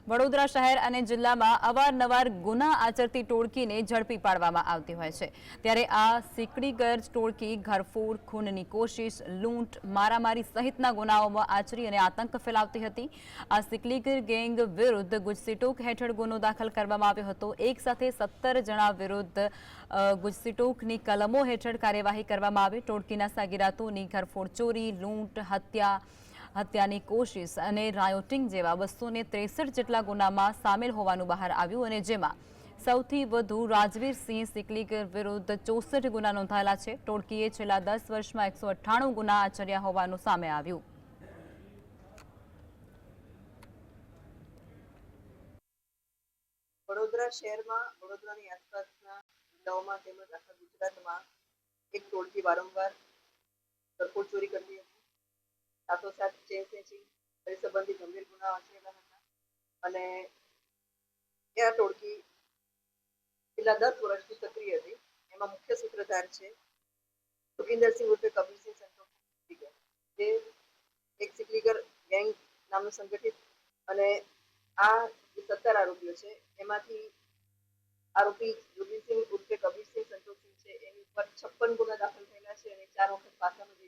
વડોદરા શહેર અને જિલ્લામાં અવારનવાર ગુના આચરતી ટોળકીને ઝડપી પાડવામાં આવતી હોય છે, ત્યારે આ સિકડીગર ટોળકી ઘરફોડ, ખૂનની કોશિશ, લૂંટ, મારામારી સહિતના ગુનાઓમાં આચરી અને આતંક ફેલાવતી હતી। આ સિકડીગર ગેંગ વિરુદ્ધ ગુજસીટોક હેઠળ ગુનો દાખલ કરવામાં આવ્યો હતો। એક સાથે 17 જણા વિરુદ્ધ ગુજસીટોકની કલમો હેઠળ કાર્યવાહી કરવામાં આવી। ટોળકીના સાગીરાતોની ઘરફોડ, ચોરી, લૂંટ, હત્યાની કોશિશ અને રાયોટિંગ જેવા 263 જેટલા ગુનામાં સામેલ હોવાનું બહાર આવ્યું અને જેમાં સૌથી વધુ રાજવીરસિંહ સિકલીગર વિરુદ્ધ 64 ગુના નોંધાયેલા છે। ટોળકીએ છેલ્લા 10 વર્ષમાં 198 ગુના આચર્યા હોવાનું સામે આવ્યું। વડોદરા શહેરમાં વડોદરાની આસપાસના જિલ્લાઓમાં તેમજ આખા ગુજરાતમાં એક ટોળકી વારંવાર ઘરફોડ ચોરી કરતી હતી, સાથોસાથ ચેન સ્નેચિંગ સંબંધી ગંભીર ગુનાઓ આચરેલા હતા અને આ ટોળકી છેલ્લા 10 વર્ષથી સક્રિય હતી। એમાં મુખ્ય સૂત્રધાર છે સુખિંદરસિંહ ઉર્ફે કબીરસિંહ સંતોષ, જે એક સિકલીગર ગેંગ નામનું સંગઠિત, અને આ જે 17 આરોપીઓ છે એમાંથી આરોપી જોગીરસિંહ ઉર્ફે કબીરસિંહ સંતોષસિંહ છે એની ઉપર 56 ગુના દાખલ થયેલા છે અને 4 વખત પાસાનો